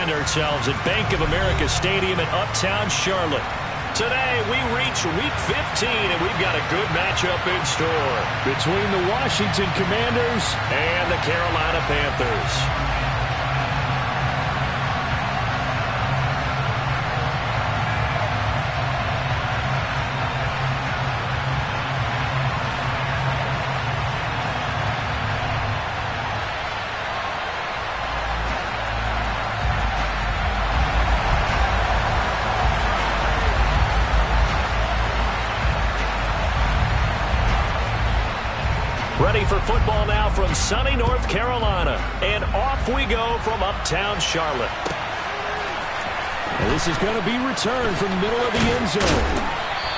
find ourselves at Bank of America Stadium in Uptown Charlotte. Today, we reach Week 15, and we've got a good matchup in store between the Washington Commanders and the Carolina Panthers. Ready for football now from sunny North Carolina. And off we go from Uptown Charlotte. And this is going to be returned from the middle of the end zone.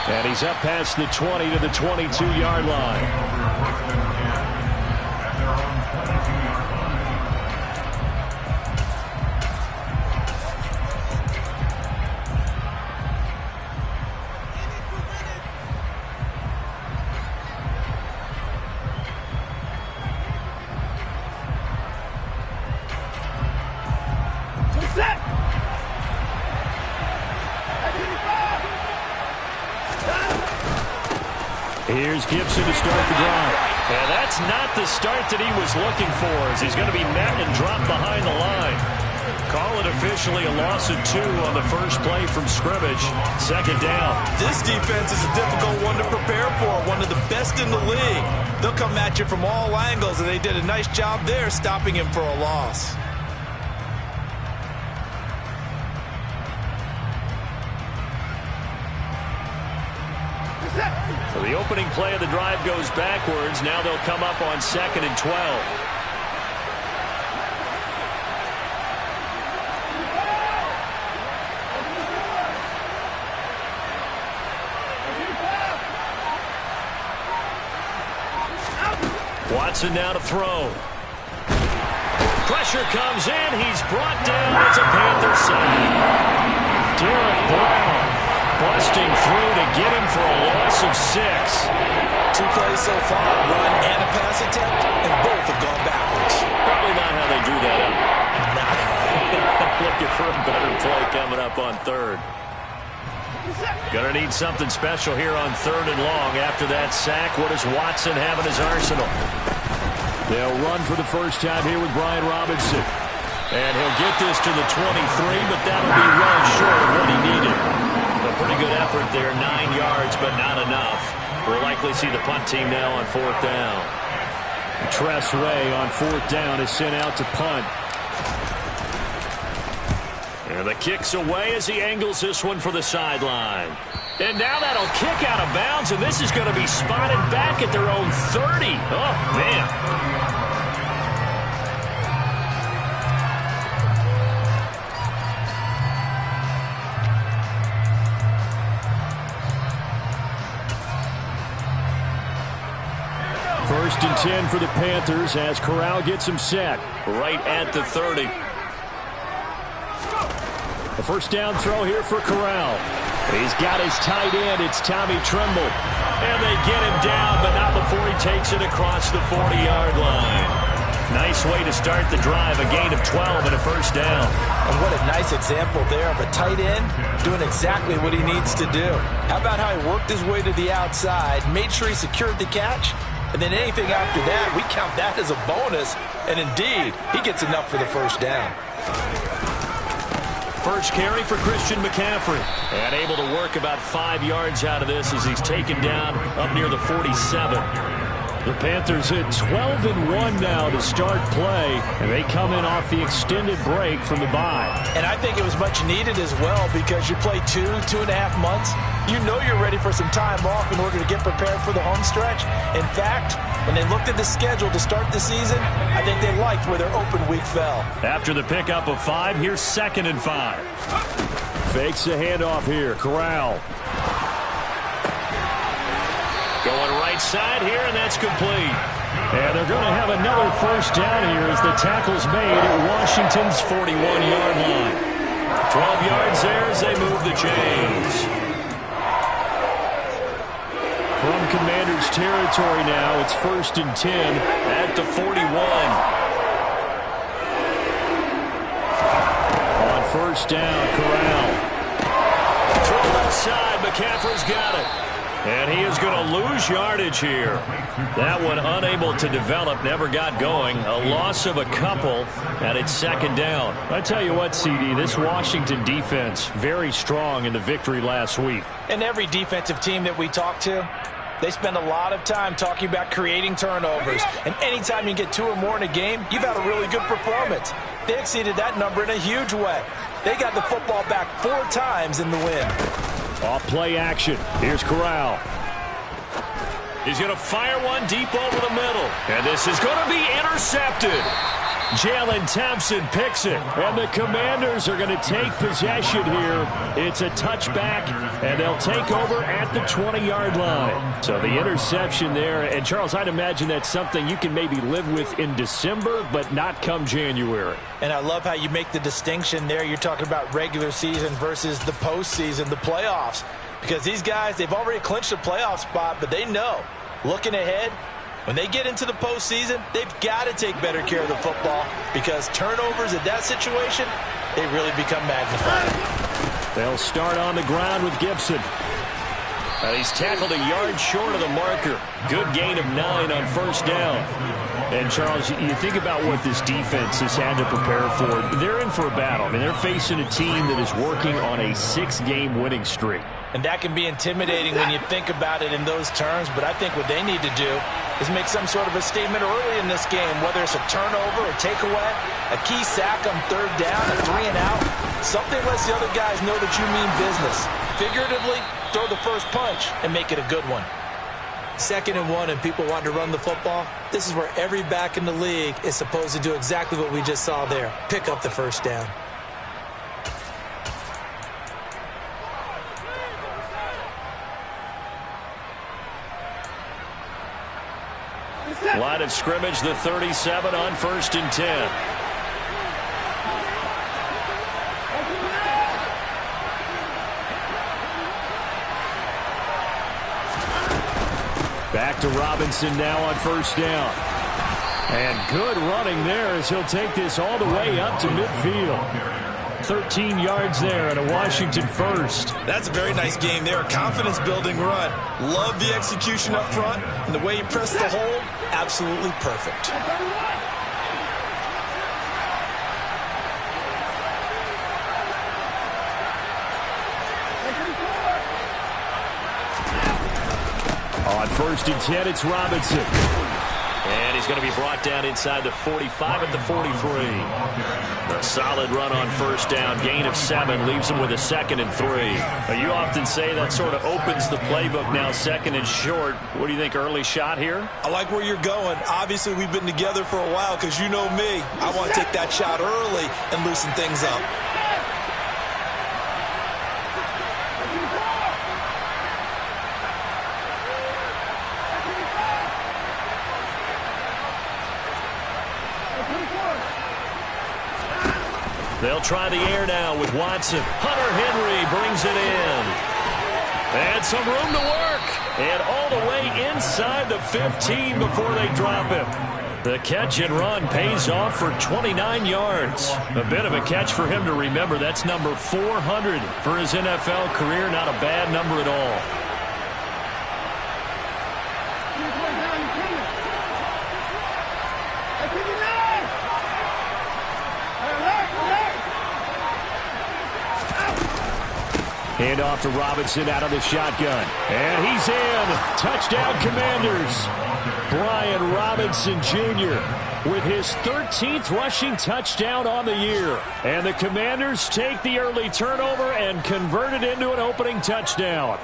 And he's up past the 20 to the 22-yard line. Here's Gibson to start the drive. And that's not the start that he was looking for, as he's going to be met and dropped behind the line. Call it officially a loss of 2 on the first play from scrimmage. Second down. This defense is a difficult one to prepare for, one of the best in the league. They'll come at you from all angles, and they did a nice job there stopping him for a loss. So the opening play of the drive goes backwards. Now they'll come up on 2nd and 12. Watson now to throw. Pressure comes in. He's brought down. It's a Panther sack. Derek Brown busting through to get him for a loss of 6. 2 plays so far, run and a pass attempt, and both have gone backwards. Probably not how they drew that up. Not at all. Looking for a better play coming up on 3rd. Gonna need something special here on 3rd and long. After that sack, what does Watson have in his arsenal? They'll run for the first time here with Brian Robinson. And he'll get this to the 23, but that'll be well short of what he needed. A pretty good effort there, 9 yards, but not enough. We'll likely see the punt team now on 4th down. Tress Way on 4th down is sent out to punt. And the kick's away as he angles this one for the sideline. And now that'll kick out of bounds, and this is going to be spotted back at their own 30. Oh, man. First and 10 for the Panthers as Corral gets him set. Right at the 30. A first down throw here for Corral. He's got his tight end. It's Tommy Tremble. And they get him down, but not before he takes it across the 40-yard line. Nice way to start the drive. A gain of 12 and a first down. And what a nice example there of a tight end doing exactly what he needs to do. How about how he worked his way to the outside, made sure he secured the catch, and then anything after that, we count that as a bonus. And indeed, he gets enough for the first down. First carry for Christian McCaffrey. And able to work about 5 yards out of this as he's taken down up near the 47. The Panthers hit 12-1 now to start play, and they come in off the extended break from the bye. And I think it was much needed as well because you play 2.5 months. You know you're ready for some time off in order to get prepared for the home stretch. In fact, when they looked at the schedule to start the season, I think they liked where their open week fell. After the pickup of 5, here's 2nd and 5. Fakes the handoff here. Corral. Going right side here, and that's complete. And they're going to have another first down here as the tackle's made at Washington's 41-yard line. 12 yards there as they move the chains. From Commanders territory now, it's 1st and 10 at the 41. On first down. Corral. Throw left side. McCaffrey's got it. And he is going to lose yardage here. That one unable to develop, never got going. A loss of a couple, and it's second down. I tell you what, CD, this Washington defense, very strong in the victory last week. And every defensive team that we talk to, they spend a lot of time talking about creating turnovers. And anytime you get 2 or more in a game, you've had a really good performance. They exceeded that number in a huge way. They got the football back 4 times in the win. Off play action. Here's Corral. He's going to fire one deep over the middle. And this is going to be intercepted. Jalen Thompson picks it. And the Commanders are going to take possession here. It's a touchback, and they'll take over at the 20-yard line. So the interception there. And, Charles, I'd imagine that's something you can maybe live with in December, but not come January. And I love how you make the distinction there. You're talking about regular season versus the postseason, the playoffs. Because these guys, they've already clinched a playoff spot, but they know, looking ahead, when they get into the postseason, they've got to take better care of the football because turnovers in that situation, they really become magnified. They'll start on the ground with Gibson. And he's tackled a yard short of the marker. Good gain of 9 on first down. And, Charles, you think about what this defense has had to prepare for. They're in for a battle. I mean, they're facing a team that is working on a 6-game winning streak. And that can be intimidating when you think about it in those terms, but I think what they need to do is make some sort of a statement early in this game, whether it's a turnover, a takeaway, a key sack on 3rd down, a 3-and-out. Something lets the other guys know that you mean business. Figuratively, throw the first punch and make it a good one. 2nd and 1 and people want to run the football. This is where every back in the league is supposed to do exactly what we just saw there. Pick up the first down. Line of scrimmage, the 37 on 1st and 10. Back to Robinson now on 1st down. And good running there as he'll take this all the way up to midfield. 13 yards there and a Washington first. That's a very nice game there. Confidence-building run. Love the execution up front. And the way he pressed the hole, absolutely perfect. On 1st and 10, it's Robinson. And he's going to be brought down inside the 45 at the 43. A solid run on 1st down. Gain of 7 leaves him with a 2nd and 3. You often say that sort of opens the playbook now, 2nd and short. What do you think, early shot here? I like where you're going. Obviously, we've been together for a while because you know me. I want to take that shot early and loosen things up. They'll try the air now with Watson. Hunter Henry brings it in. And some room to work. And all the way inside the 15 before they drop him. The catch and run pays off for 29 yards. A bit of a catch for him to remember. That's number 400 for his NFL career. Not a bad number at all. Hand off to Robinson out of the shotgun. And he's in. Touchdown, Commanders. Brian Robinson Jr. with his 13th rushing touchdown on the year. And the Commanders take the early turnover and convert it into an opening touchdown.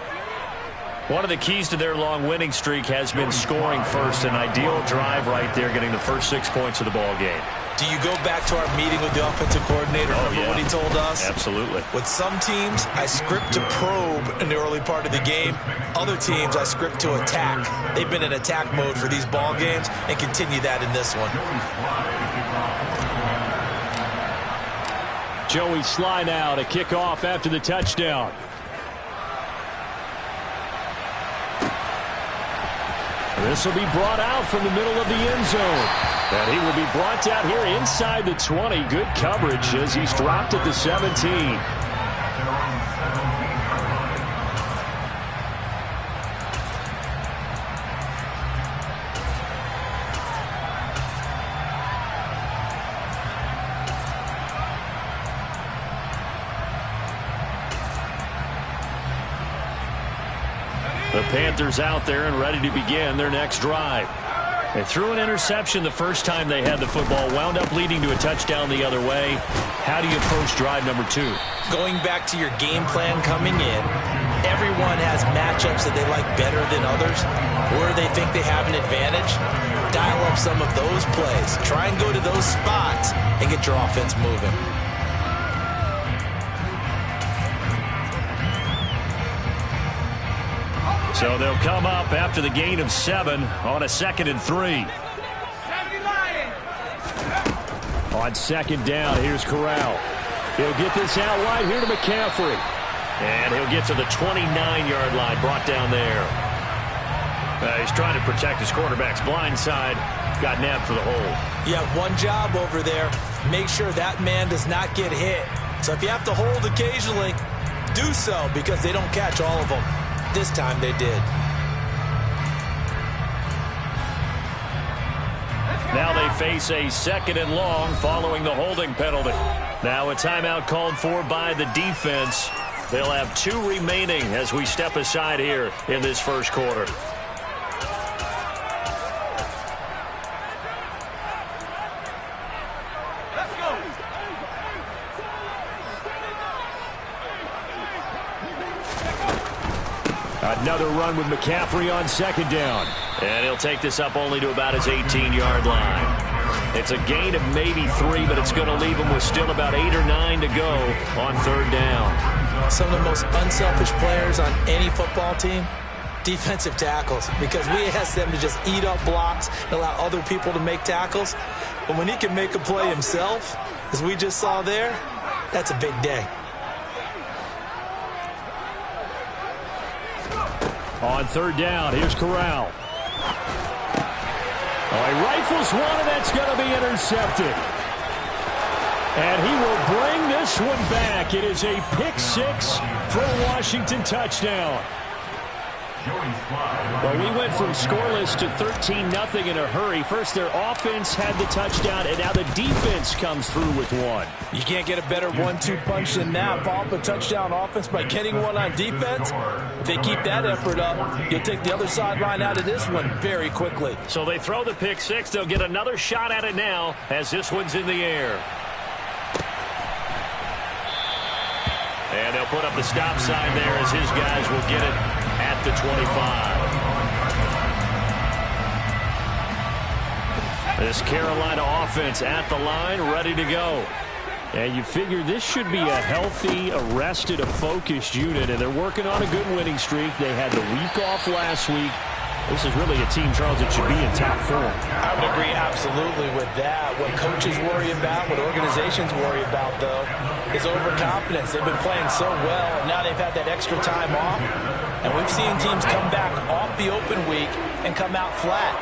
One of the keys to their long winning streak has been scoring first. An ideal drive right there, getting the first 6 points of the ball game. Do you go back to our meeting with the offensive coordinator? Remember what he told us? Absolutely. With some teams, I script to probe in the early part of the game. Other teams, I script to attack. They've been in attack mode for these ball games and continue that in this one. Joey Sly now to kick off after the touchdown. This will be brought out from the middle of the end zone. And he will be brought down here inside the 20. Good coverage as he's dropped at the 17. The Panthers out there and ready to begin their next drive. They threw an interception the first time they had the football, wound up leading to a touchdown the other way. How do you approach drive number 2? Going back to your game plan coming in, everyone has matchups that they like better than others, or they think they have an advantage. Dial up some of those plays. Try and go to those spots and get your offense moving. So they'll come up after the gain of 7 on a 2nd and 3. On 2nd down, here's Corral. He'll get this out wide here to McCaffrey. And he'll get to the 29-yard line, brought down there. He's trying to protect his quarterback's blind side. Got nabbed for the hold. You have one job over there. Make sure that man does not get hit. So if you have to hold occasionally, do so, because they don't catch all of them. This time they did. Now they face a 2nd and long following the holding penalty. Now a timeout called for by the defense. They'll have 2 remaining as we step aside here in this first quarter. Another run with McCaffrey on 2nd down. And he'll take this up only to about his 18-yard line. It's a gain of maybe 3, but it's going to leave him with still about 8 or 9 to go on 3rd down. Some of the most unselfish players on any football team, defensive tackles, because we ask them to just eat up blocks and allow other people to make tackles. But when he can make a play himself, as we just saw there, that's a big day. On 3rd down, here's Corral. Oh, he rifles one, and that's going to be intercepted. And he will bring this one back. It is a pick 6 for a Washington touchdown. Well, we went from scoreless to 13-0 in a hurry. First, their offense had the touchdown, and now the defense comes through with one. You can't get a better 1-2 punch than that. Follow up a touchdown offense by getting one on defense. If they keep that effort up, you'll take the other sideline out of this one very quickly. So they throw the pick 6. They'll get another shot at it now as this one's in the air. And they'll put up the stop sign there as his guys will get it at the 25. This Carolina offense at the line, ready to go. And you figure this should be a healthy, arrested, a focused unit, and they're working on a good winning streak. They had the week off last week. This is really a team, Charles, that should be in top form. I would agree absolutely with that. What coaches worry about, what organizations worry about, though, is overconfidence. They've been playing so well, and now they've had that extra time off. And we've seen teams come back off the open week and come out flat.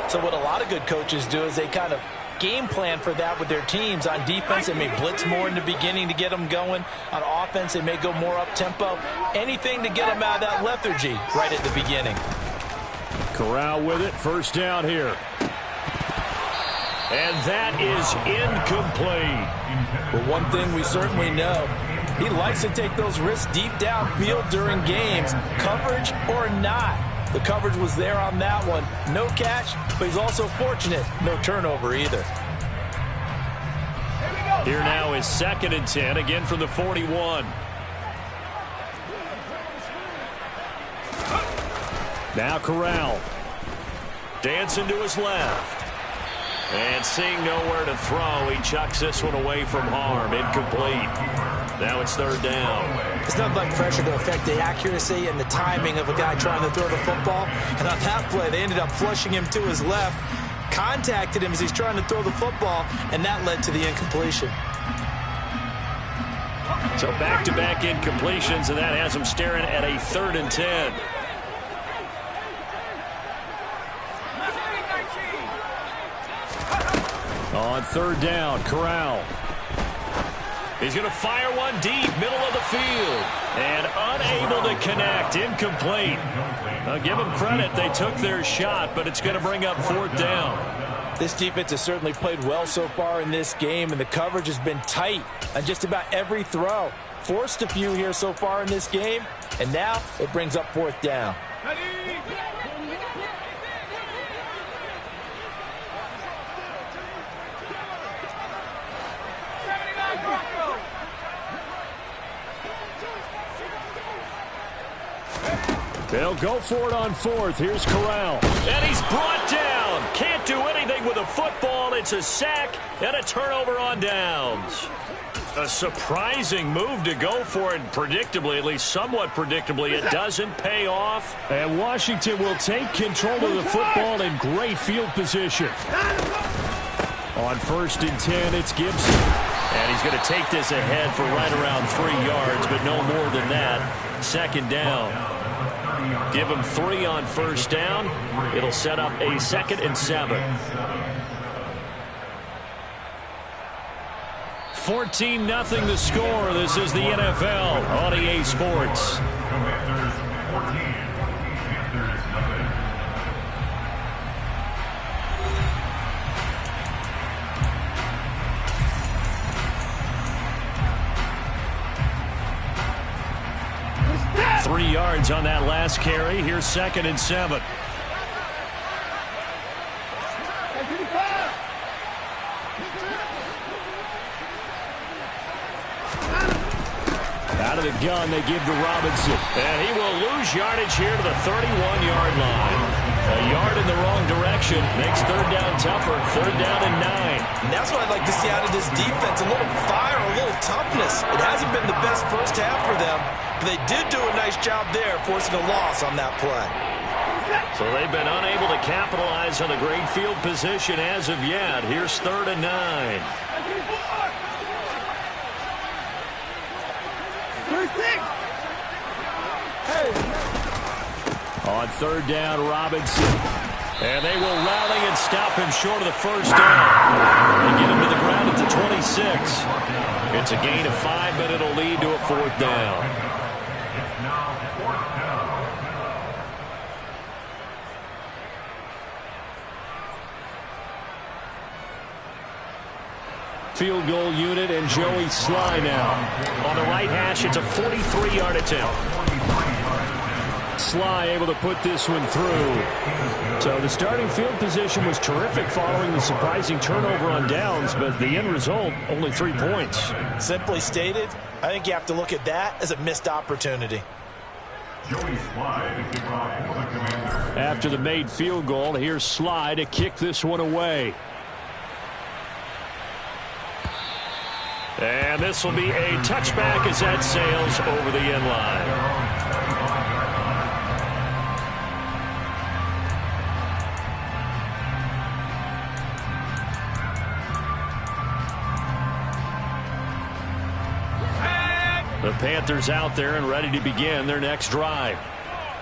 So what a lot of good coaches do is they kind of game plan for that with their teams. On defense, they may blitz more in the beginning to get them going. On offense, they may go more up-tempo. Anything to get them out of that lethargy right at the beginning. Corral with it. 1st down here. And that is incomplete. But one thing we certainly know, he likes to take those risks deep downfield during games, coverage or not. The coverage was there on that one. No catch, but he's also fortunate. No turnover either. Here now is 2nd and 10, again from the 41. Now Corral. Dancing to his left. And seeing nowhere to throw, he chucks this one away from harm. Incomplete. Now it's 3rd down. It's not like pressure to affect the accuracy and the timing of a guy trying to throw the football. And on that play, they ended up flushing him to his left, contacted him as he's trying to throw the football, and that led to the incompletion. So back-to-back incompletions, and that has him staring at a 3rd and 10. third down, Corral. He's going to fire one deep, middle of the field. And unable to connect, incomplete. I'll give them credit, they took their shot, but it's going to bring up fourth down. This defense has certainly played well so far in this game, and the coverage has been tight on just about every throw. Forced a few here so far in this game, and now it brings up fourth down. They'll go for it on fourth. Here's Corral. And he's brought down. Can't do anything with a football. It's a sack and a turnover on downs. A surprising move to go for it. Predictably, at least somewhat predictably, it doesn't pay off. And Washington will take control of the football in great field position. On 1st and 10, it's Gibson. And he's going to take this ahead for right around 3 yards, but no more than that. Second down. Give him 3 on first down. It'll set up a 2nd and 7. 14-0 the score. This is the NFL on EA Sports. Three yards on that last carry. Here's 2nd and 7. Out of the gun, they give to Robinson. And he will lose yardage here to the 31-yard line. A yard in the wrong direction makes third down tougher. Third down and 9. And that's what I'd like to see out of this defense. A little fire, a little toughness. It hasn't been the best first half for them, but they did do a nice job there, forcing a loss on that play. So they've been unable to capitalize on a great field position as of yet. Here's 3rd and 9. On 3rd down, Robinson. And they will rally and stop him short of the first down. They get him to the ground at the 26. It's a gain of 5, but it'll lead to a 4th down. Field goal unit and Joey Sly now. On the right hash, it's a 43-yard attempt. Sly able to put this one through. So the starting field position was terrific following the surprising turnover on downs, but the end result, only 3 points. Simply stated, I think you have to look at that as a missed opportunity. After the made field goal, here's Sly to kick this one away. And this will be a touchback as that sails over the end line. The Panthers out there and ready to begin their next drive.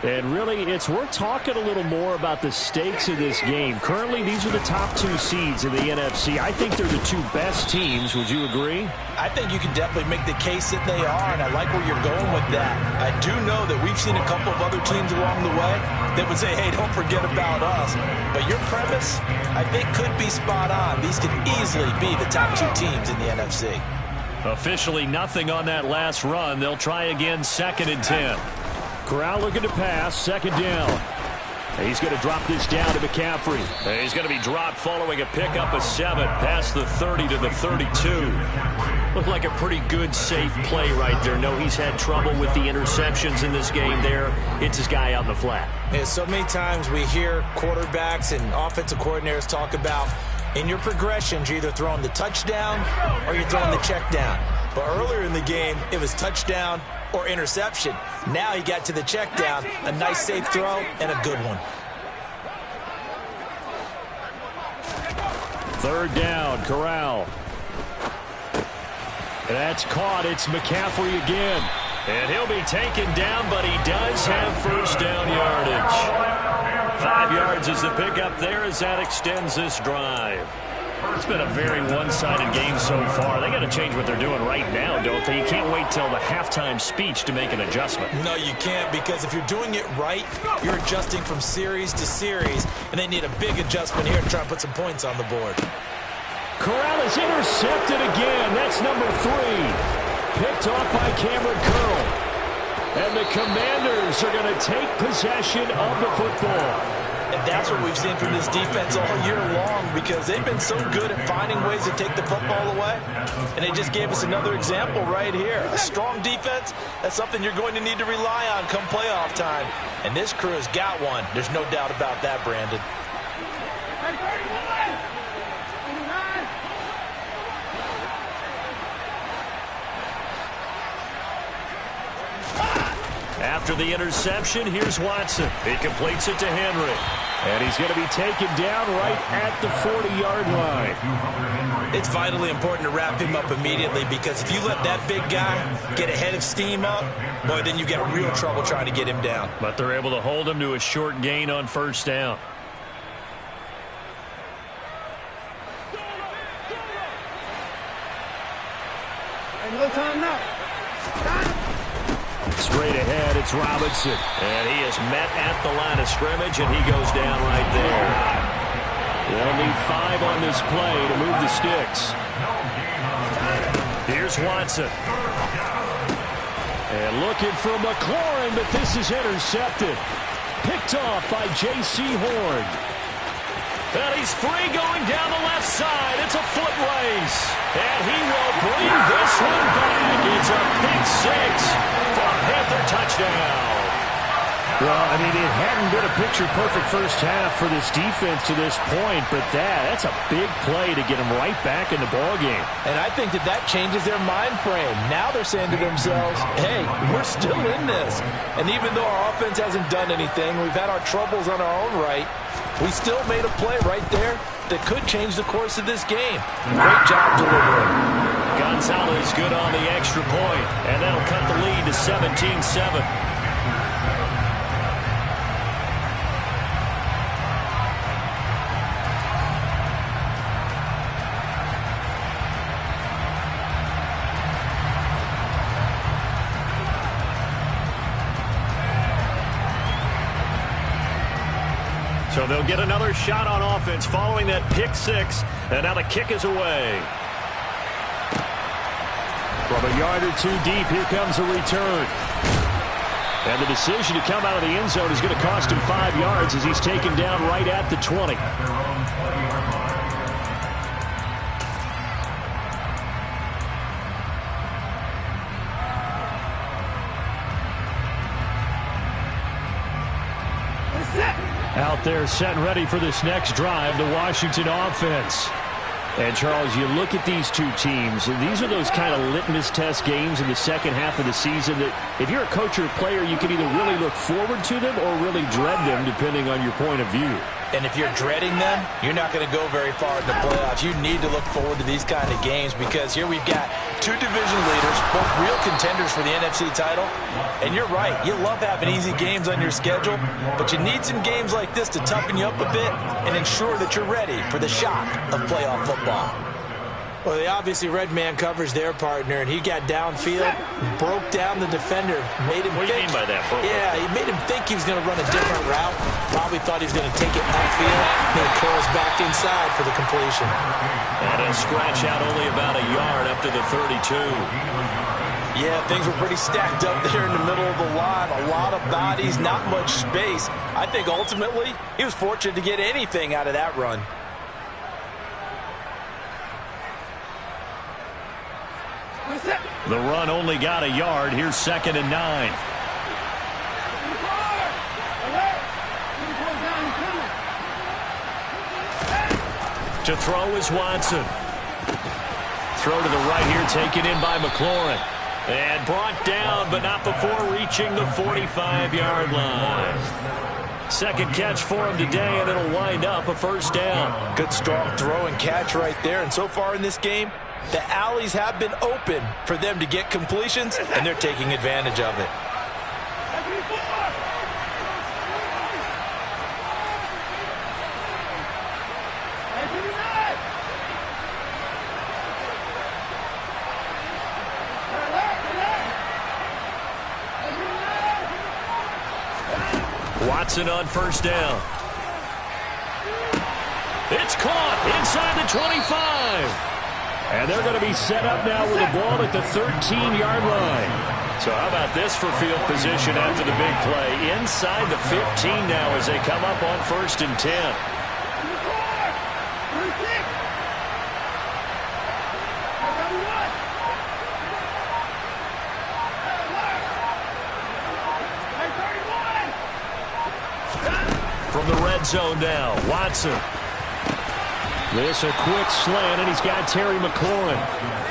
And really, it's worth talking a little more about the stakes of this game. Currently, these are the top 2 seeds in the NFC. I think they're the 2 best teams. Would you agree? I think you can definitely make the case that they are, and I like where you're going with that. I do know that we've seen a couple of other teams along the way that would say, hey, don't forget about us. But your premise, I think, could be spot on. These could easily be the top 2 teams in the NFC. Officially nothing on that last run. They'll try again, 2nd and 10. Corral looking to pass, 2nd down. He's going to drop this down to McCaffrey. He's going to be dropped following a pickup of 7 past the 30 to the 32. Looked like a pretty good, safe play right there. No, he's had trouble with the interceptions in this game there. Hits his guy on the flat. And so many times we hear quarterbacks and offensive coordinators talk about in your progressions, you're either throwing the touchdown or you're throwing the check down. But earlier in the game, it was touchdown or interception. Now he got to the check down, a nice safe throw, and a good one. 3rd down, Corral. That's caught. It's McCaffrey again. And he'll be taken down, but he does have first down yardage. 5 yards is the pickup there as that extends this drive. It's been a very one-sided game so far. They got to change what they're doing right now, don't they? You can't wait till the halftime speech to make an adjustment. No, you can't, because if you're doing it right, you're adjusting from series to series, and they need a big adjustment here to try and put some points on the board. Corral is intercepted again. That's number 3. Picked off by Cameron Curl. And the Commanders are going to take possession of the football. And that's what we've seen from this defense all year long, because they've been so good at finding ways to take the football away. And they just gave us another example right here. A strong defense, that's something you're going to need to rely on come playoff time. And this crew has got one. There's no doubt about that, Brandon. After the interception, here's Watson. He completes it to Henry. And he's going to be taken down right at the 40-yard line. It's vitally important to wrap him up immediately, because if you let that big guy get a head of steam up, boy, then you got real trouble trying to get him down. But they're able to hold him to a short gain on first down. No time now. Straight ahead, it's Robinson. And he is met at the line of scrimmage, and he goes down right there. They'll need 5 on this play to move the sticks. Here's Watson. And looking for McLaurin, but this is intercepted. Picked off by J.C. Horn. And he's free going down the left side. It's a foot race. And he will bring this one back. It's a pick 6 for a Panther touchdown. Well, I mean, it hadn't been a picture-perfect first half for this defense to this point, but that's a big play to get them right back in the ballgame. And I think that changes their mind frame. Now they're saying to themselves, hey, we're still in this. And even though our offense hasn't done anything, we've had our troubles on our own right, we still made a play right there that could change the course of this game. Great job delivering. Gonzalez good on the extra point, and that'll cut the lead to 17-7. So they'll get another shot on offense following that pick 6, and now the kick is away. From a yard or 2 deep, here comes a return. And the decision to come out of the end zone is going to cost him 5 yards as he's taken down right at the 20. Out there set and ready for this next drive, the Washington offense. And, Charles, you look at these two teams, and these are those kind of litmus test games in the second half of the season that if you're a coach or a player, you can either really look forward to them or really dread them, depending on your point of view. And if you're dreading them, you're not going to go very far in the playoffs. You need to look forward to these kind of games, because here we've got 2 division leaders, both real contenders for the NFC title. And you're right, you love having easy games on your schedule, but you need some games like this to toughen you up a bit and ensure that you're ready for the shock of playoff football. Well, they obviously red man covers their partner, and he got downfield, broke down the defender, made him What do you think. mean by that, Bro? Yeah, he made him think he was going to run a different route. Probably thought he was going to take it upfield. Then curls back inside for the completion. And a scratch out only about a yard up to the 32. Yeah, things were pretty stacked up there in the middle of the line. A lot of bodies, not much space. I think ultimately he was fortunate to get anything out of that run. The run only got a yard. Here's 2nd and 9. To throw is Watson. Throw to the right here, taken in by McLaurin. And brought down, but not before reaching the 45-yard line. Second catch for him today, and it'll wind up a first down. Good strong throw and catch right there. And so far in this game, the alleys have been open for them to get completions, and they're taking advantage of it. Watson on first down. It's caught inside the 25. And they're going to be set up now with the ball at the 13-yard line. So how about this for field position after the big play? Inside the 15 now as they come up on 1st and 10. From the red zone now, Watson. This a quick slant, and he's got Terry McLaurin.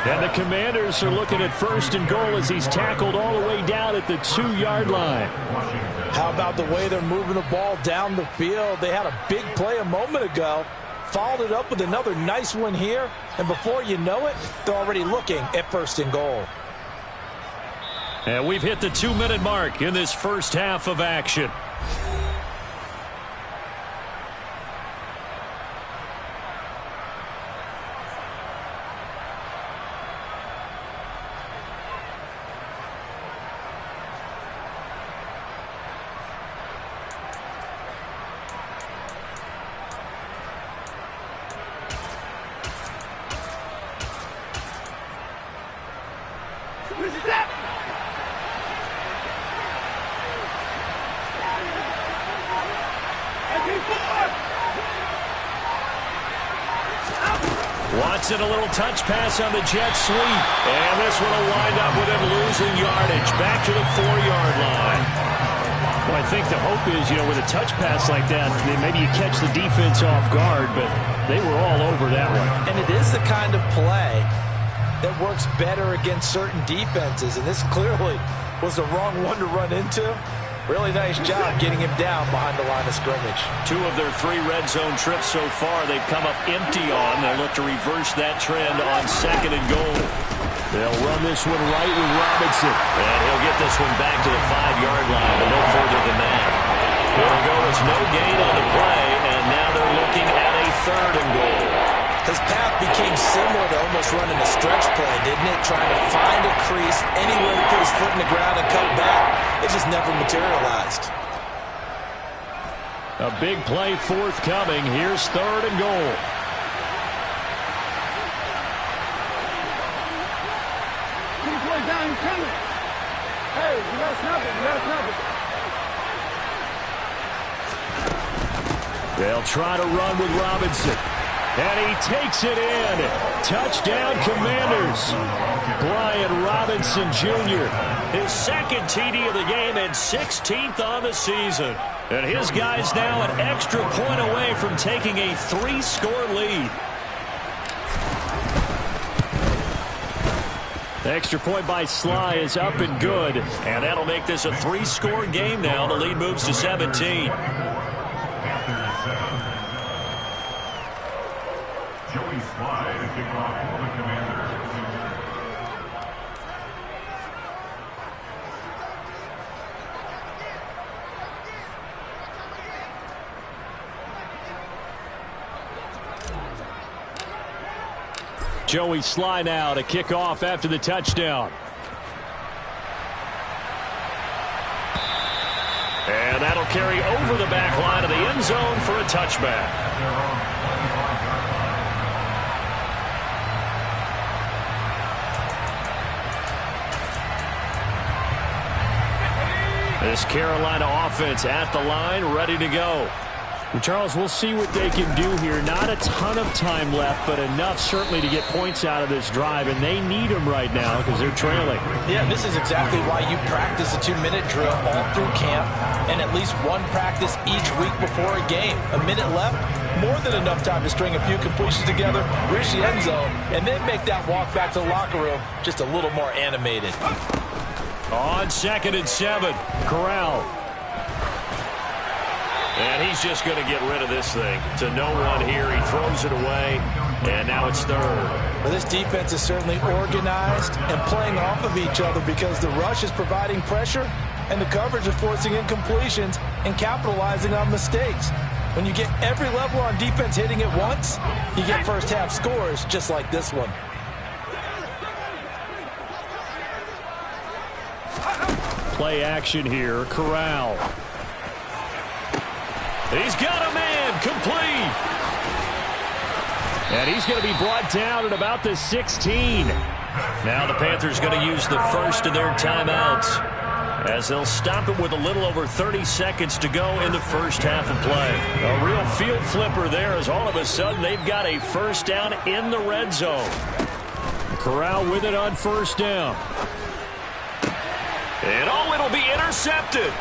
And the Commanders are looking at 1st and goal as he's tackled all the way down at the 2-yard line. How about the way they're moving the ball down the field? They had a big play a moment ago, followed it up with another nice one here, and before you know it, they're already looking at 1st and goal. And we've hit the 2-minute mark in this first half of action. Watson, a little touch pass on the jet sweep. And this one will wind up with him losing yardage. Back to the 4-yard line. Well, I think the hope is, with a touch pass like that, maybe you catch the defense off guard, but they were all over that one. And it is the kind of play that works better against certain defenses, and this clearly was the wrong one to run into. Really nice job getting him down behind the line of scrimmage. 2 of their 3 red zone trips so far they've come up empty on. They'll look to reverse that trend on 2nd and goal. They'll run this one right with Robinson. And he'll get this one back to the 5-yard line, but no further than that. It'll go as no gain on the play, and now they're looking at a 3rd and goal. His path became similar to almost running a stretch play, didn't it? Trying to find a crease, anywhere to put his foot in the ground and cut back. It just never materialized. A big play forthcoming. Here's 3rd and goal. Down, coming. Hey, you got something. You got something. They'll try to run with Robinson. And he takes it in. Touchdown, Commanders. Brian Robinson Jr. His 2nd TD of the game and 16th on the season. And his guys now an extra point away from taking a 3-score lead. The extra point by Sly is up and good. And that'll make this a 3-score game now. The lead moves to 17. Joey Sly now to kick off after the touchdown. And that'll carry over the back line of the end zone for a touchback. This Carolina offense at the line, ready to go. Well, Charles, we'll see what they can do here. Not a ton of time left, but enough certainly to get points out of this drive, and they need them right now because they're trailing. Yeah, this is exactly why you practice a 2-minute drill all through camp and at least one practice each week before a game. A minute left, more than enough time to string a few completions together, reach the end zone, and then make that walk back to the locker room just a little more animated. On 2nd and 7, Corral. And he's just going to get rid of this thing. To no one here. He throws it away. And now it's 3rd. Well, this defense is certainly organized and playing off of each other because the rush is providing pressure and the coverage is forcing incompletions and capitalizing on mistakes. When you get every level on defense hitting at once, you get first half scores just like this one. Play action here. Corral. He's got a man, complete. And he's going to be brought down at about the 16. Now the Panthers going to use the first of their timeouts, as they'll stop it with a little over 30 seconds to go in the first half of play. A real field flipper there, as all of a sudden they've got a first down in the red zone. Corral with it on first down. And it'll be intercepted.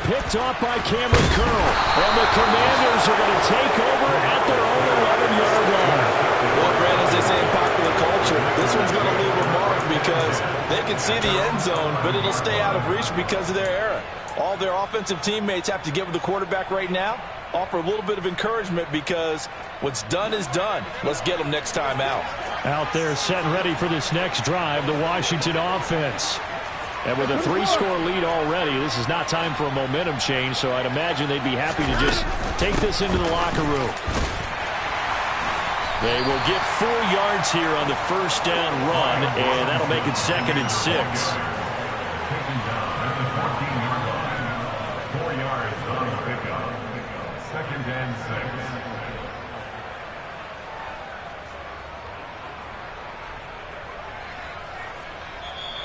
Picked off by Cameron Curl. And the Commanders are going to take over at their own 11-yard line. Well, Brad, as they say in popular culture, this one's going to leave a mark because they can see the end zone, but it'll stay out of reach because of their error. All their offensive teammates have to give the quarterback right now, offer a little bit of encouragement because what's done is done. Let's get them next time out. Out there set and ready for this next drive, the Washington offense. And with a 3-score lead already, this is not time for a momentum change, so I'd imagine they'd be happy to just take this into the locker room. They will get 4 yards here on the first down run, and that'll make it 2nd and 6. 4 yards on the pickup. 2nd and 6.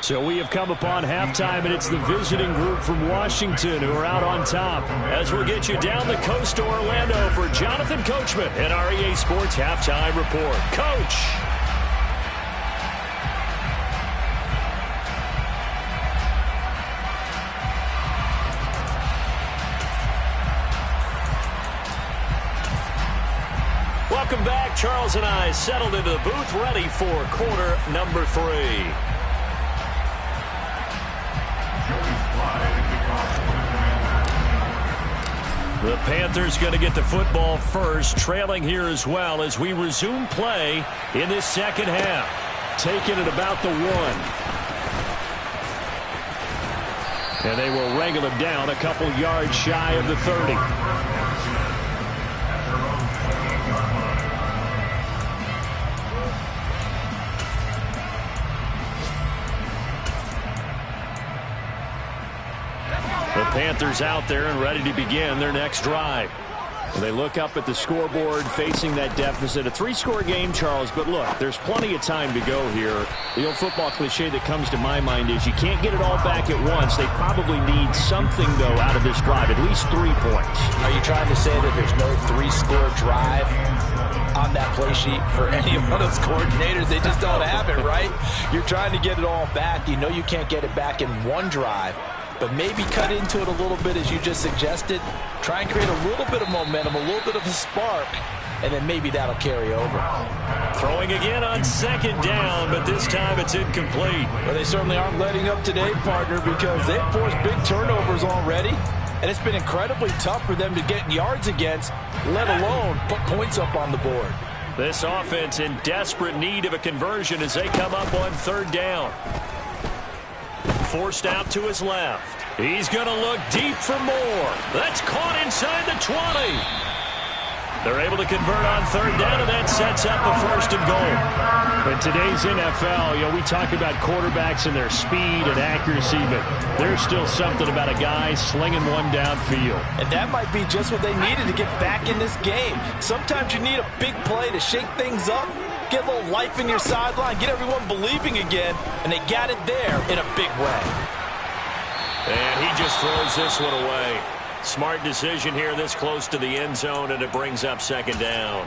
So we have come upon halftime, and it's the visiting group from Washington who are out on top. As we'll get you down the coast to Orlando for Jonathan Coachman and our EA Sports Halftime Report. Coach! Welcome back. Charles and I settled into the booth, ready for quarter number 3. The Panthers going to get the football first, trailing here as well as we resume play in this second half. Taking it about the 1. And they will wrangle him down a couple yards shy of the 30. Panthers out there and ready to begin their next drive. They look up at the scoreboard facing that deficit. A 3-score game, Charles, but look, there's plenty of time to go here. The old football cliche that comes to my mind is you can't get it all back at once. They probably need something, though, out of this drive, at least 3 points. Are you trying to say that there's no 3-score drive on that play sheet for any one of those coordinators? They just don't have it, right? You're trying to get it all back. You know you can't get it back in one drive. But maybe cut into it a little bit, as you just suggested. Try and create a little bit of momentum, a little bit of a spark, and then maybe that'll carry over. Throwing again on 2nd down, but this time it's incomplete. Well, they certainly aren't letting up today, partner, because they've forced big turnovers already, and it's been incredibly tough for them to get yards against, let alone put points up on the board. This offense in desperate need of a conversion as they come up on 3rd down. Forced out to his left. He's going to look deep for more. That's caught inside the 20. They're able to convert on 3rd down, and that sets up a 1st and goal. In today's NFL, we talk about quarterbacks and their speed and accuracy, but there's still something about a guy slinging one downfield. And that might be just what they needed to get back in this game. Sometimes you need a big play to shake things up. Get a little life in your sideline, get everyone believing again, and they got it there in a big way. And he just throws this one away. Smart decision here this close to the end zone, and it brings up 2nd down.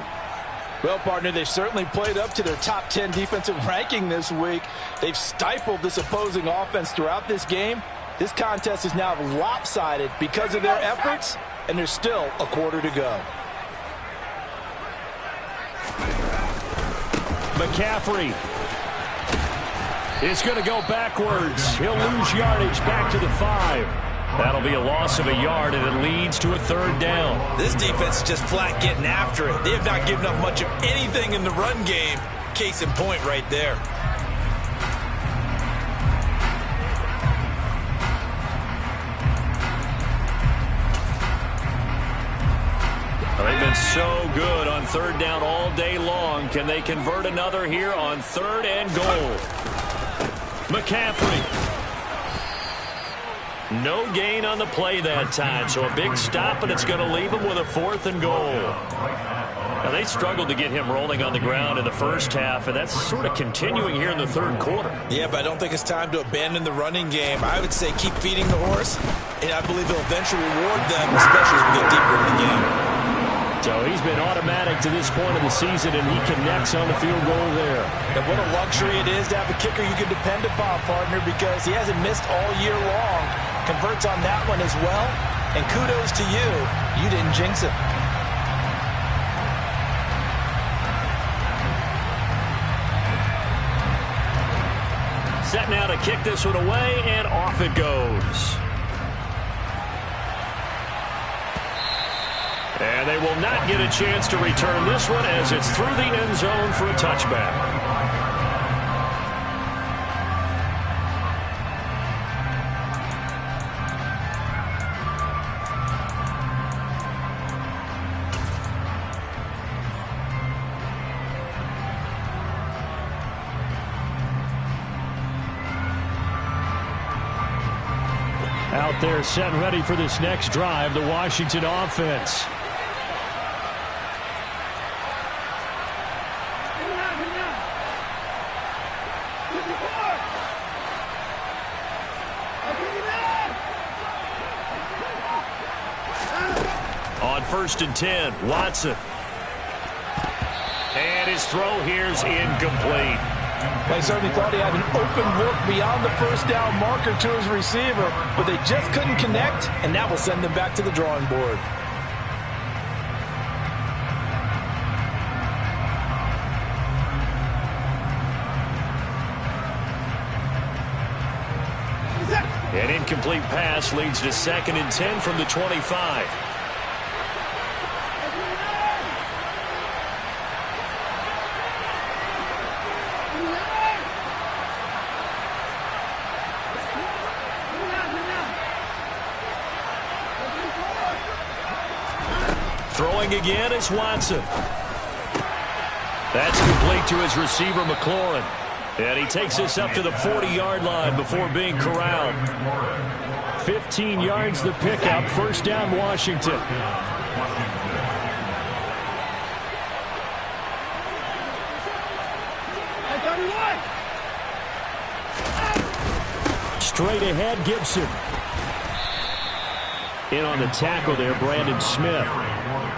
Well, partner, they've certainly played up to their top 10 defensive ranking this week. They've stifled this opposing offense throughout this game. This contest is now lopsided because of their efforts, and there's still a quarter to go. McCaffrey is going to go backwards. He'll lose yardage back to the 5. That'll be a loss of a yard, and it leads to a 3rd down. This defense is just flat getting after it. They have not given up much of anything in the run game. Case in point right there. They've been so good on 3rd down all day long. Can they convert another here on 3rd and goal? McCaffrey. No gain on the play that time, so a big stop, and it's going to leave him with a 4th and goal. Now, they struggled to get him rolling on the ground in the first half, and that's sort of continuing here in the third quarter. Yeah, but I don't think it's time to abandon the running game. I would say keep feeding the horse, and I believe he'll eventually reward them, especially as we get deeper in the game. So he's been automatic to this point of the season, and he connects on the field goal there. And what a luxury it is to have a kicker you can depend upon, partner, because he hasn't missed all year long. Converts on that one as well, and kudos to you. You didn't jinx it. Set now to kick this one away, and off it goes. And they will not get a chance to return this one as it's through the end zone for a touchback. Out there set and ready for this next drive, the Washington offense. On 1st and 10, Watson. And his throw here's incomplete. They certainly thought he had an open look beyond the first down marker to his receiver, but they just couldn't connect, and that will send them back to the drawing board. An incomplete pass leads to 2nd and 10 from the 25. Throwing again is Watson. That's complete to his receiver, McLaurin. And he takes this up to the 40-yard line before being corralled. 15 yards the pickup. 1st down, Washington. Straight ahead, Gibson. In on the tackle there, Brandon Smith.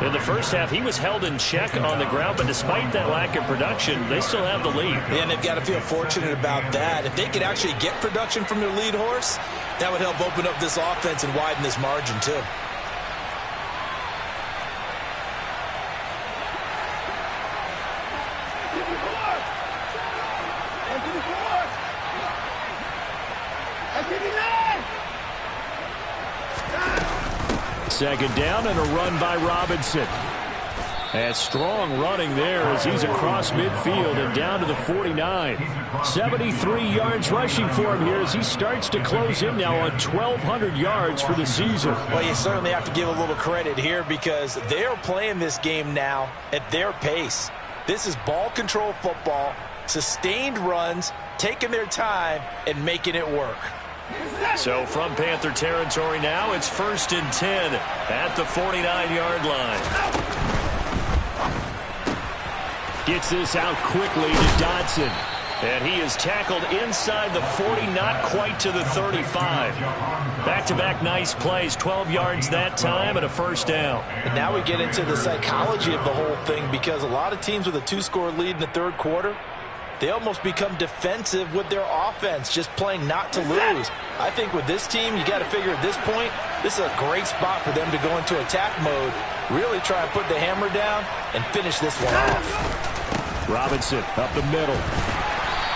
In the first half, he was held in check on the ground, but despite that lack of production, they still have the lead. Yeah, and they've got to feel fortunate about that. If they could actually get production from their lead horse, that would help open up this offense and widen this margin, too. Second down and a run by Robinson. And strong running there as he's across midfield and down to the 49. 73 yards rushing for him here as he starts to close in now on 1,200 yards for the season. Well, you certainly have to give a little credit here because they're playing this game now at their pace. This is ball control football, sustained runs, taking their time and making it work. So from Panther territory now, it's 1st and 10 at the 49-yard line. Gets this out quickly to Dodson. And he is tackled inside the 40, not quite to the 35. Back-to-back nice plays, 12 yards that time and a 1st down. And now we get into the psychology of the whole thing because a lot of teams with a 2-score lead in the third quarter, they almost become defensive with their offense, just playing not to lose. I think with this team, you got to figure at this point, this is a great spot for them to go into attack mode, really try and put the hammer down and finish this one off. Robinson up the middle.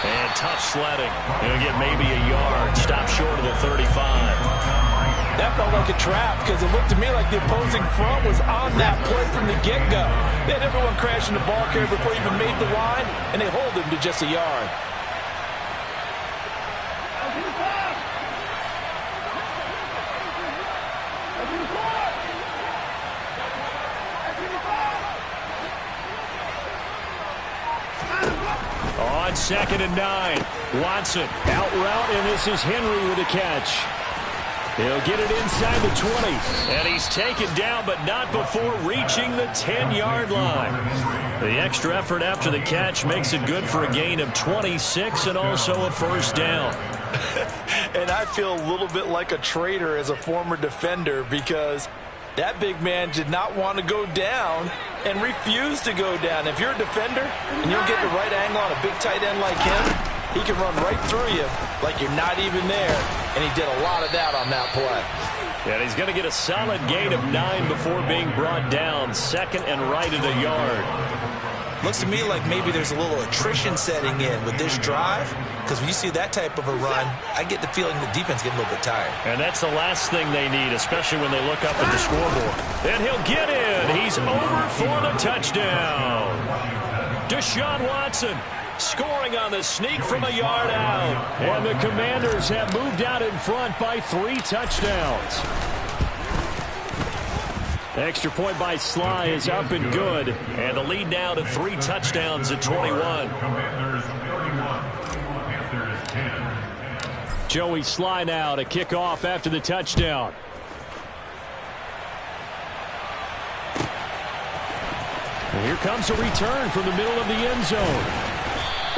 And tough sledding. He'll get maybe a yard. Stop short of the 35. That felt like a trap because it looked to me like the opposing front was on that play from the get-go. They had everyone crashing the ball carrier before he even made the line, and they hold him to just a yard. On 2nd and 9, Watson out route, and this is Henry with a catch. He'll get it inside the 20. And he's taken down, but not before reaching the 10-yard line. The extra effort after the catch makes it good for a gain of 26 and also a first down. And I feel a little bit like a traitor as a former defender because that big man did not want to go down and refused to go down. If you're a defender and you don't get the right angle on a big tight end like him, he can run right through you like you're not even there, and he did a lot of that on that play. And he's going to get a solid gain of 9 before being brought down, second and right at a yard. Looks to me like maybe there's a little attrition setting in with this drive, because when you see that type of a run, I get the feeling the defense getting a little bit tired. And that's the last thing they need, especially when they look up at the scoreboard. And he'll get in. He's over for the touchdown. Deshaun Watson scoring on the sneak from a yard out. And the Commanders have moved out in front by 3 touchdowns. The extra point by Sly is up and good. And the lead now to 3 touchdowns at 21. Commanders 31, Panthers 10. Joey Sly now to kick off after the touchdown. And here comes a return from the middle of the end zone.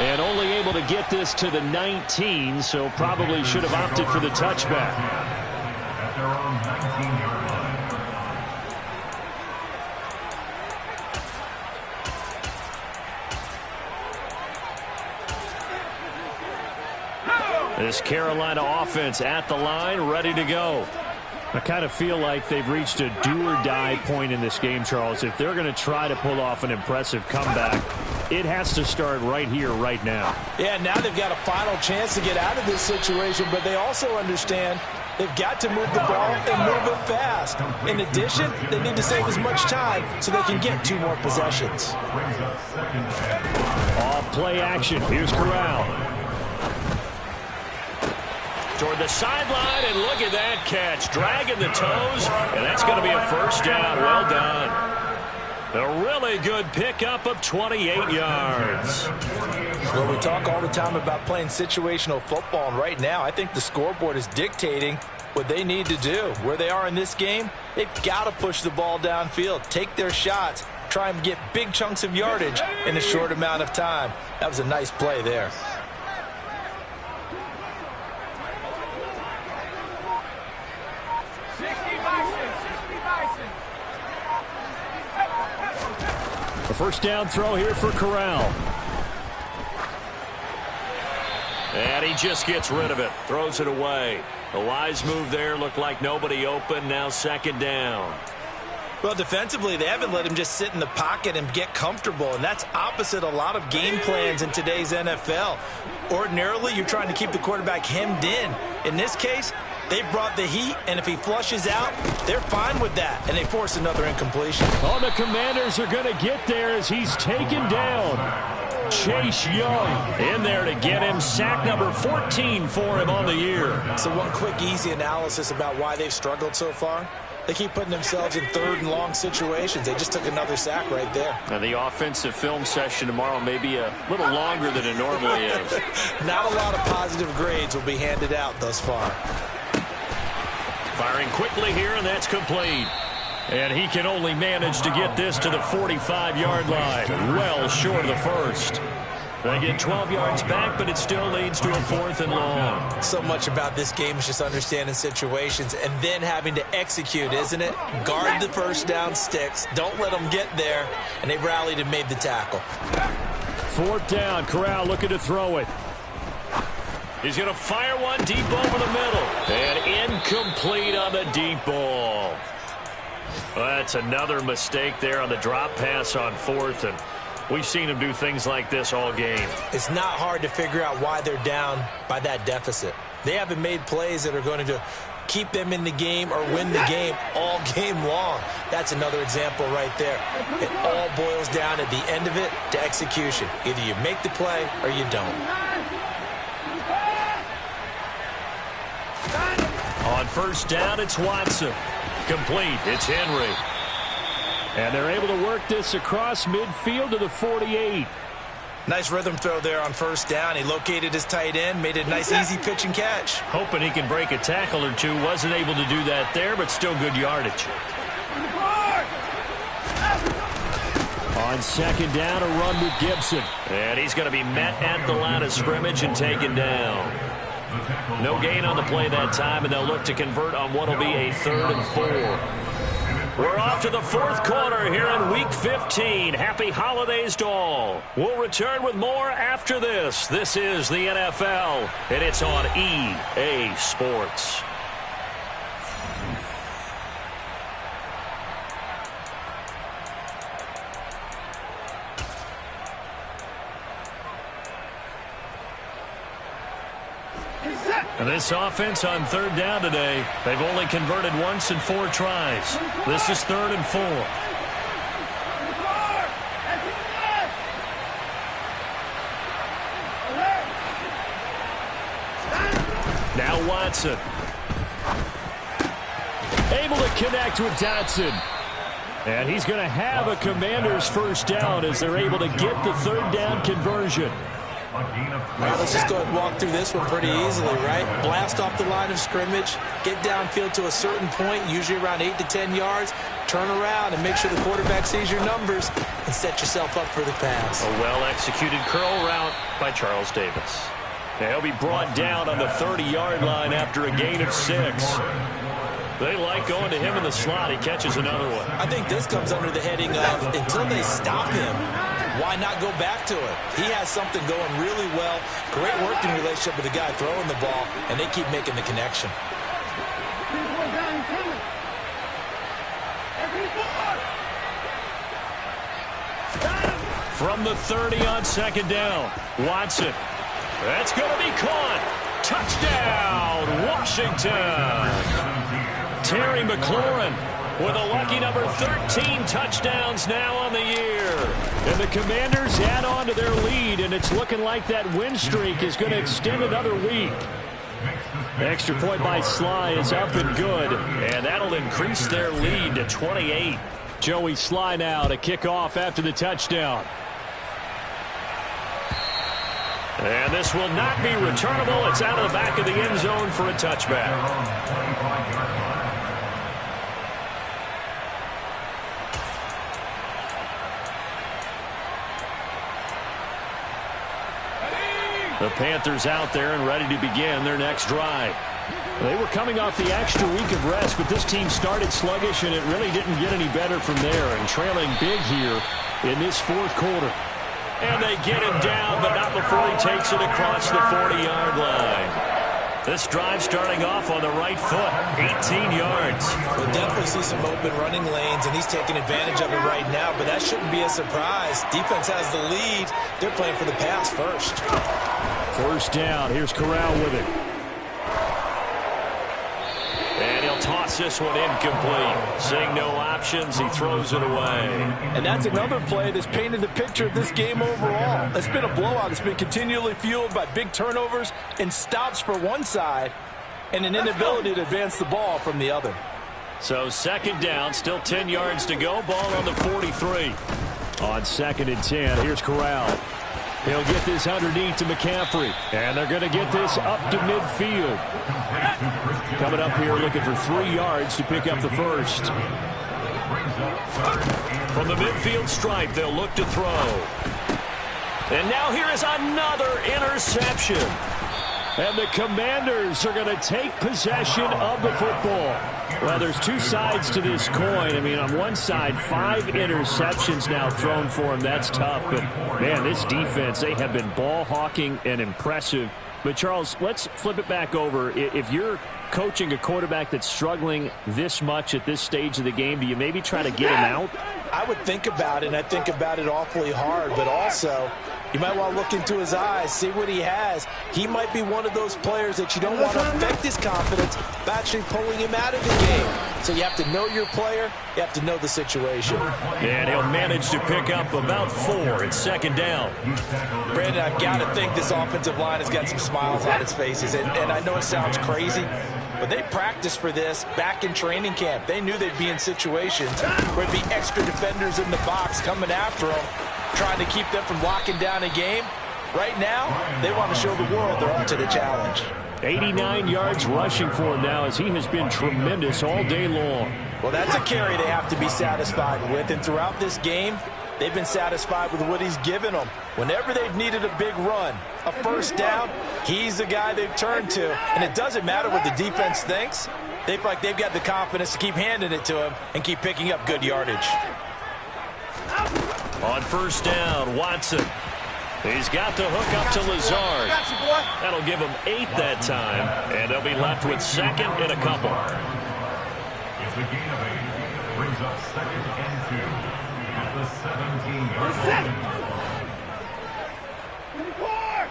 And only able to get this to the 19, so probably should have opted for the touchback. At their own 19-yard line. This Carolina offense at the line, ready to go. I kind of feel like they've reached a do-or-die point in this game, Charles. If they're going to try to pull off an impressive comeback, it has to start right here, right now. Yeah, now they've got a final chance to get out of this situation, but they also understand they've got to move the ball and move it fast. In addition, they need to save as much time so they can get 2 more possessions. Off play action. Here's Corral. Toward the sideline, and look at that catch. Dragging the toes, and that's going to be a first down. Well done. A really good pickup of 28 yards. Well, we talk all the time about playing situational football, and right now I think the scoreboard is dictating what they need to do. Where they are in this game, they've got to push the ball downfield, take their shots, try and get big chunks of yardage in a short amount of time. That was a nice play there. A first down throw here for Corral. And he just gets rid of it. Throws it away. A wise move there. Looked like nobody open. Now second down. Well, defensively, they haven't let him just sit in the pocket and get comfortable, and that's opposite a lot of game plans in today's NFL. Ordinarily, you're trying to keep the quarterback hemmed in. In this case, they brought the heat, and if he flushes out, they're fine with that, and they force another incompletion. Oh, the Commanders are going to get there as he's taken down. Chase Young in there to get him. Sack number 14 for him on the year. So one quick, easy analysis about why they've struggled so far. They keep putting themselves in 3rd and long situations. They just took another sack right there. Now, the offensive film session tomorrow may be a little longer than it normally is. Not a lot of positive grades will be handed out thus far. Firing quickly here, and that's complete. And he can only manage to get this to the 45-yard line. Well short of the first. They get 12 yards back, but it still leads to a 4th and long. So much about this game is just understanding situations and then having to execute, isn't it? Guard the first down sticks. Don't let them get there. And they rallied and made the tackle. 4th down. Corral looking to throw it. He's going to fire one deep over the middle. And incomplete on the deep ball. Well, that's another mistake there on the drop pass on 4th. And we've seen him do things like this all game. It's not hard to figure out why they're down by that deficit. They haven't made plays that are going to keep them in the game or win the game all game long. That's another example right there. It all boils down at the end of it to execution. Either you make the play or you don't. On first down, it's Watson. Complete. It's Henry. And they're able to work this across midfield to the 48. Nice rhythm throw there on first down. He located his tight end, made it a nice, easy pitch and catch. Hoping he can break a tackle or two. Wasn't able to do that there, but still good yardage. On second down, a run with Gibson. And he's going to be met at the line of scrimmage and taken down. No gain on the play that time, and they'll look to convert on what will be a 3rd and 4. We're off to the 4th quarter here in Week 15. Happy holidays to all. We'll return with more after this. This is the NFL, and it's on EA Sports. And this offense on 3rd down today, they've only converted once in 4 tries. This is 3rd and 4. Now Watson. Able to connect with Dotson. And he's going to have a Commanders first down as they're able to get the 3rd down conversion. Well, let's just go ahead and walk through this one pretty easily, right? Blast off the line of scrimmage, get downfield to a certain point, usually around 8 to 10 yards, turn around and make sure the quarterback sees your numbers and set yourself up for the pass. A well-executed curl route by Charles Davis. He'll be brought down on the 30-yard line after a gain of 6. They like going to him in the slot. He catches another one. I think this comes under the heading of until they stop him, why not go back to it? He has something going really well. Great working relationship with the guy throwing the ball, and they keep making the connection. From the 30 on second down, Watson. That's going to be caught. Touchdown, Washington. Terry McLaurin with a lucky number 13 touchdowns now on the year. And the Commanders add on to their lead, and it's looking like that win streak is going to extend another week. Extra point by Sly is up and good, and that'll increase their lead to 28. Joey Sly now to kick off after the touchdown. And this will not be returnable. It's out of the back of the end zone for a touchback. The Panthers out there and ready to begin their next drive. They were coming off the extra week of rest, but this team started sluggish, and it really didn't get any better from there, and trailing big here in this 4th quarter. And they get him down, but not before he takes it across the 40-yard line. This drive starting off on the right foot, 18 yards. We'll definitely see some open running lanes, and he's taking advantage of it right now, but that shouldn't be a surprise. Defense has the lead. They're playing for the pass first. First down. Here's Corral with it. And he'll toss this one incomplete. Seeing no options, he throws it away. And that's another play that's painted the picture of this game overall. It's been a blowout. It's been continually fueled by big turnovers and stops for one side and an inability to advance the ball from the other. So second down, still 10 yards to go. Ball on the 43. On 2nd and 10, here's Corral. He'll get this underneath to McCaffrey. And they're going to get this up to midfield. Coming up here looking for 3 yards to pick up the first. From the midfield stripe, they'll look to throw. And now here is another interception. And the Commanders are going to take possession of the football. Well, there's 2 sides to this coin. I mean, on one side, 5 interceptions now thrown for him. That's tough. But, man, this defense, they have been ball hawking and impressive. But, Charles, let's flip it back over. If you're coaching a quarterback that's struggling this much at this stage of the game, do you maybe try to get him out? I would think about it, and I think about it awfully hard, but also you might want to look into his eyes, see what he has. He might be one of those players that you don't want to affect his confidence by actually pulling him out of the game. So you have to know your player. You have to know the situation. And he'll manage to pick up about 4 at second down. Brandon, I've got to think this offensive line has got some smiles on its faces. And I know it sounds crazy, but they practiced for this back in training camp. They knew they'd be in situations where there'd be extra defenders in the box coming after them. trying to keep them from locking down a game. Right now, they want to show the world they're up to the challenge. 89 yards rushing for him now, as he has been tremendous all day long. Well, that's a carry they have to be satisfied with, and throughout this game, they've been satisfied with what he's given them. Whenever they've needed a big run, a first down, he's the guy they've turned to. And it doesn't matter what the defense thinks. They feel like they've got the confidence to keep handing it to him and keep picking up good yardage. On first down, Watson. He's got the hook up to Lazard. That'll give him 8 that time, and they'll be left with second and a couple. It's a gain of 8. Brings up second and 2 at the 17-yard line. 24!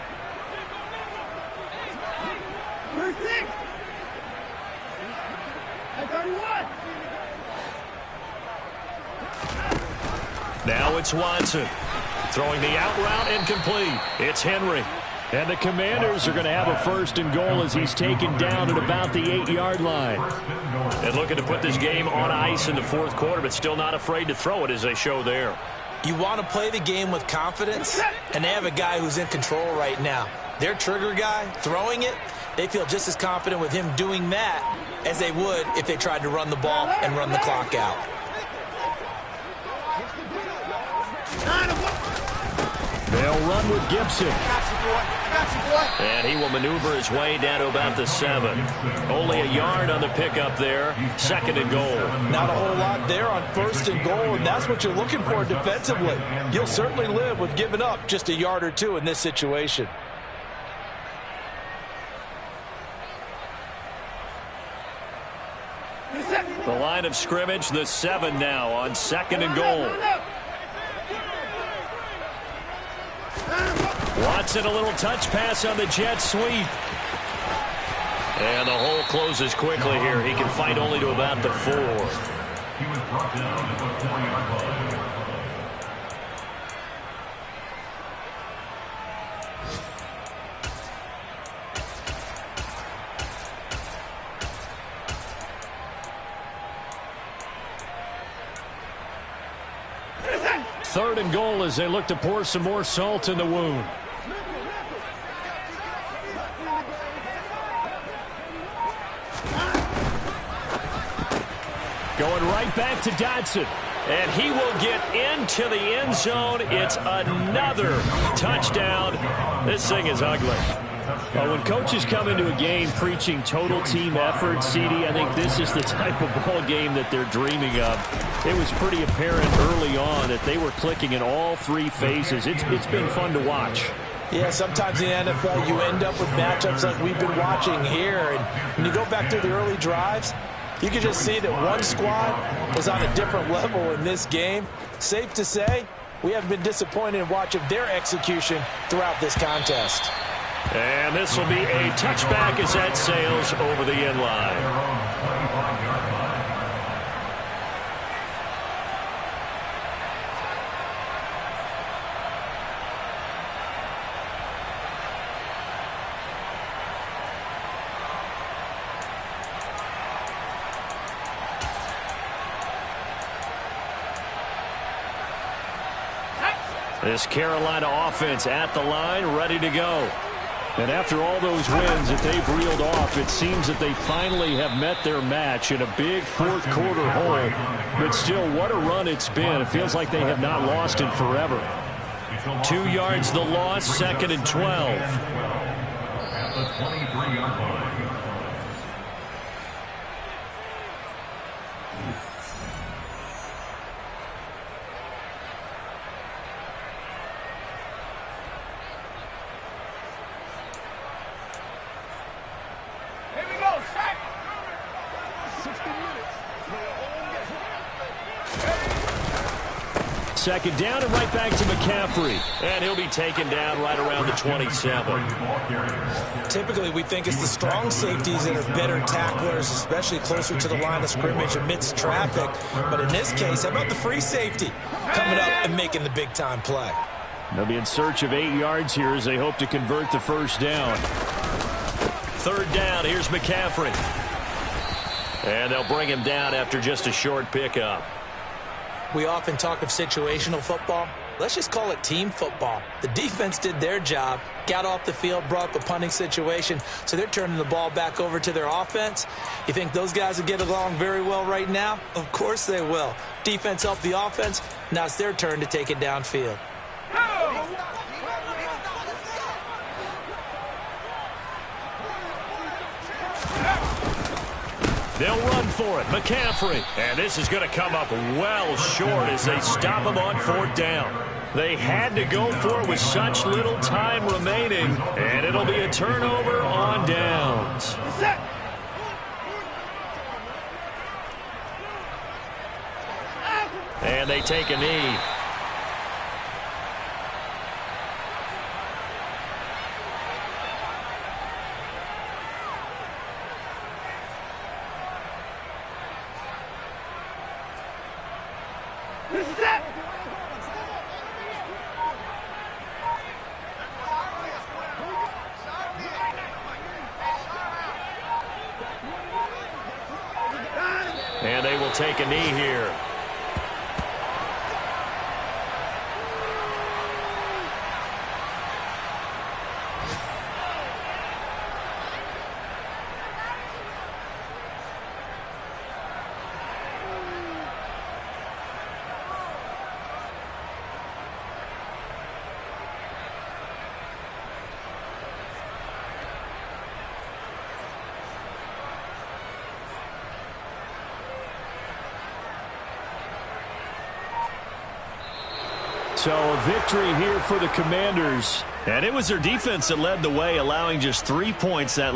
36! And 31! Now it's Watson. Throwing the out route incomplete. It's Henry. And the Commanders are going to have a first and goal as he's taken down at about the 8-yard line. And looking to put this game on ice in the fourth quarter, but still not afraid to throw it as they show there. You want to play the game with confidence, and they have a guy who's in control right now. Their trigger guy, throwing it, they feel just as confident with him doing that as they would if they tried to run the ball and run the clock out. They'll run with Gibson. And he will maneuver his way down to about the 7. Only a yard on the pickup there. Second and goal. Not a whole lot there on first and goal, and that's what you're looking for defensively. You'll certainly live with giving up just a yard or two in this situation. The line of scrimmage, the 7 now on second and goal. Watson, a little touch pass on the jet sweep. And the hole closes quickly here. He can fight only to about the 4. He was brought down at the 4-yard line. Third and goal as they look to pour some more salt in the wound. Going right back to Dodson. And he will get into the end zone. It's another touchdown. This thing is ugly. Well, when coaches come into a game preaching total team effort, CD, I think this is the type of ball game that they're dreaming of. It was pretty apparent early on that they were clicking in all 3 phases. It's been fun to watch. Yeah, sometimes in the NFL you end up with matchups like we've been watching here. And when you go back through the early drives, you can just see that one squad was on a different level in this game. Safe to say, we haven't been disappointed in watching their execution throughout this contest. And this will be a touchback as that sails over the end line. This Carolina offense at the line, ready to go. And after all those wins that they've reeled off, it seems that they finally have met their match in a big fourth quarter hole. But still, what a run it's been. It feels like they have not lost in forever. 2 yards the loss, second and 12. At the 23-yard line. Second down and right back to McCaffrey. And he'll be taken down right around the 27. Typically, we think it's the strong safeties that are better tacklers, especially closer to the line of scrimmage amidst traffic. But in this case, how about the free safety coming up and making the big-time play? They'll be in search of 8 yards here as they hope to convert the first down. Third down, here's McCaffrey. And they'll bring him down after just a short pickup. We often talk of situational football. Let's just call it team football. The defense did their job, got off the field, brought the punting situation, so they're turning the ball back over to their offense. You think those guys will get along very well right now? Of course they will. Defense helped the offense. Now it's their turn to take it downfield. They'll run for it. McCaffrey. And this is going to come up well short as they stop him on 4th down. They had to go for it with such little time remaining, and it'll be a turnover on downs. And they take a knee. And they will take a knee here. So a victory here for the Commanders. And it was their defense that led the way, allowing just 3 points that